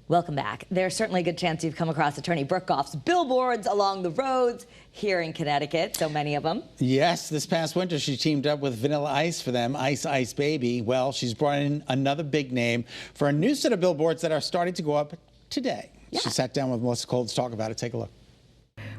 Welcome back. There's certainly a good chance you've come across attorney Brooke Goff's billboards along the roads here in Connecticut, so many of them. Yes, this past winter she teamed up with Vanilla Ice for them, Ice Ice Baby. Well, she's brought in another big name for a new set of billboards that are starting to go up today. Yeah. She sat down with Melissa Cole to talk about it. Take a look.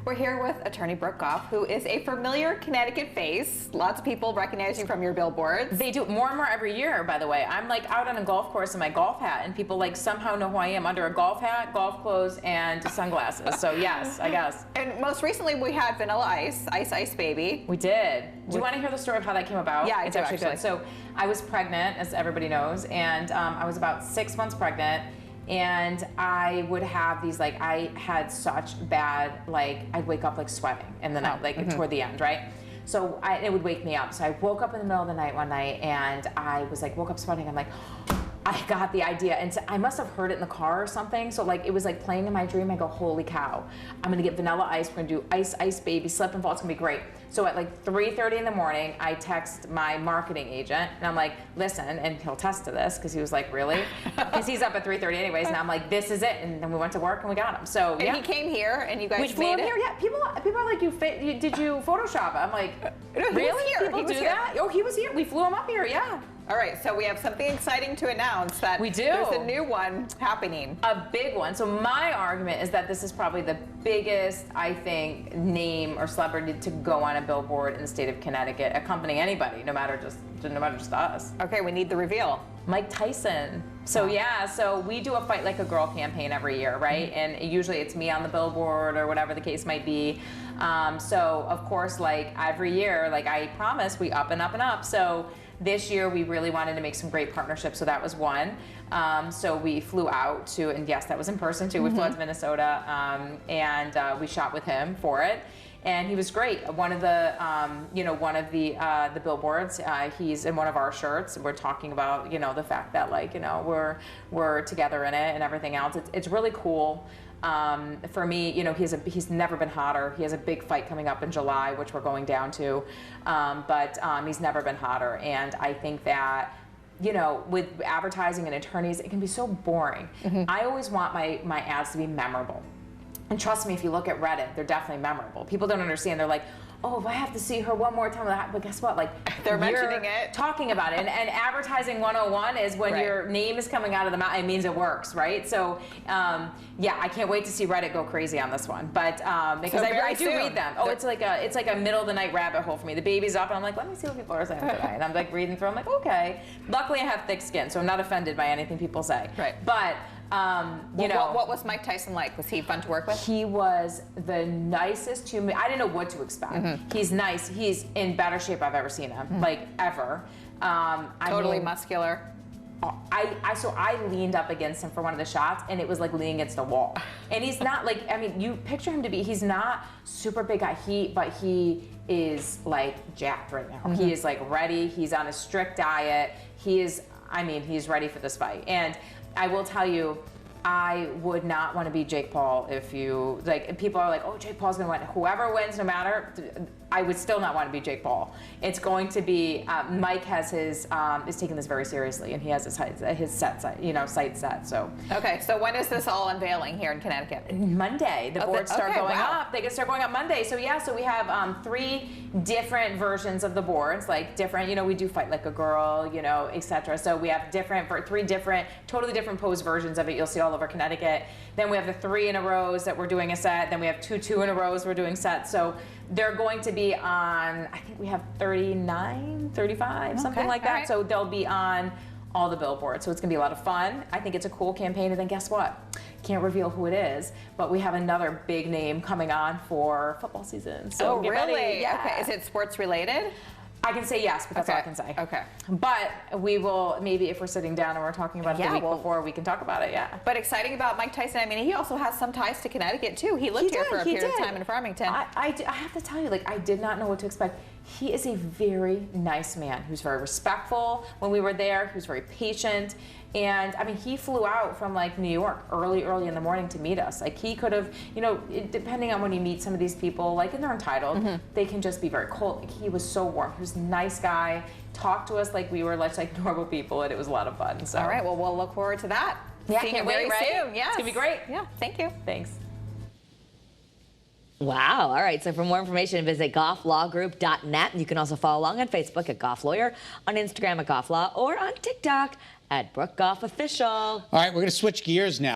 We're here with attorney Brooke Goff, who is a familiar Connecticut face. Lots of people recognize you from your billboards. They do more and more every year, by the way. I'm like out on a golf course in my golf hat, and people like somehow know who I am under a golf hat, golf clothes, and sunglasses. So yes, I guess. And most recently we had Vanilla Ice, Ice Ice Baby. We did. Do you want to hear the story of how that came about? Yeah, it's actually good. So I was pregnant, as everybody knows, and I was about 6 months pregnant. And I would have these, like, I had such bad, like, I'd wake up like sweating in the night, like toward the end, right? So it would wake me up. So I woke up in the middle of the night one night and I was like, woke up sweating. I'm like, I got the idea. And so I must have heard it in the car or something. So like, it was like playing in my dream. I go, holy cow, I'm gonna get Vanilla Ice. We're gonna do Ice Ice Baby, slip and fall. It's gonna be great. So at like 3:30 in the morning, I text my marketing agent and I'm like, listen, and he'll test to this because he was like, really? Because he's up at 3:30 anyways. And I'm like, this is it. And then we went to work and we got him. So and he came here and you guys we flew him here. Yeah, people are like, did you Photoshop it? I'm like, really? People do that? Oh, he was here. We flew him up here. Yeah. All right, so we have something exciting to announce that we do. There's a new one happening. A big one. So my argument is that this is probably the biggest, I think, name or celebrity to go on a billboard in the state of Connecticut, accompanying anybody, no matter just us. Okay, we need the reveal. Mike Tyson. So yeah, so we do a Fight Like a Girl campaign every year, right? And usually it's me on the billboard or whatever the case might be. So of course, like every year, like I promise, we up and up and up. So this year we really wanted to make some great partnerships, so that was one. So we flew out to, and yes, that was in person too. We flew out to Minnesota, and we shot with him for it. And he was great. One of the, the billboards. He's in one of our shirts. We're talking about, the fact that we're together in it and everything else. It's really cool. For me, he's never been hotter. He has a big fight coming up in July, which we're going down to, but he's never been hotter. And I think that, with advertising and attorneys, it can be so boring. I always want my ads to be memorable. And trust me, if you look at Reddit, they're definitely memorable. People don't understand. They're like, oh, if I have to see her one more time, but guess what? Like, they're mentioning it, talking about it, and advertising 101 is when your name is coming out of the mouth. It means it works, right? So, yeah, I can't wait to see Reddit go crazy on this one. But because I do read them. Oh, it's like a middle of the night rabbit hole for me. The baby's up, and I'm like, let me see what people are saying today. And I'm like reading through. I'm like, okay. Luckily, I have thick skin, so I'm not offended by anything people say. Right. But what was Mike Tyson like? Was he fun to work with? He was the nicest human. I didn't know what to expect. He's nice. He's in better shape I've ever seen him, like ever. Totally muscular. So I leaned up against him for one of the shots, and it was like leaning against a wall. And he's not like, you picture him to be, he's not super big guy, but he is like jacked right now. He is like ready. He's on a strict diet. He's ready for this fight. And I will tell you, I would not want to be Jake Paul if people are like, oh, Jake Paul's going to win. Whoever wins, no matter, I would still not want to be Jake Paul. It's going to be, Mike has is taking this very seriously, and he has his sights set, so. Okay, so when is this all unveiling here in Connecticut? Monday. The boards start going up. They can start going up Monday. So yeah, so we have 3 different versions of the boards, like different, we do Fight Like a Girl, etc. So we have 3 different, totally different pose versions of it. You'll see all over Connecticut. Then we have the 3 in a rows that we're doing a set. Then we have 2 in a rows we're doing sets. So they're going to be on, I think we have 39, 35, something like that. Right. So they'll be on all the billboards. So it's going to be a lot of fun. I think it's a cool campaign. And then guess what? Can't reveal who it is, but we have another big name coming on for football season. So get ready. Really? Yeah. Okay. Is it sports related? I can say yes, but that's all I can say. Okay. But we will, maybe if we're sitting down and we're talking about it the week before, we can talk about it, yeah. But exciting about Mike Tyson, he also has some ties to Connecticut, too. He lived here for a period of time in Farmington. I have to tell you, I did not know what to expect. He is a very nice man who's very respectful. When we were there, he was very patient. And he flew out from New York early in the morning to meet us. He could have, depending on when you meet some of these people, and they're entitled, they can just be very cold. He was so warm. He was a nice guy. Talked to us like we were like normal people, and it was a lot of fun. So. All right, well, we'll look forward to that. Yeah, seeing can't you very wait, right? soon. Yes. It's gonna be great. Yeah, thank you. Thanks. Wow. All right. So for more information, visit gofflawgroup.net. You can also follow along on Facebook at Goff Lawyer, on Instagram at Goff Law, or on TikTok at Brooke Goff Official. All right, we're going to switch gears now.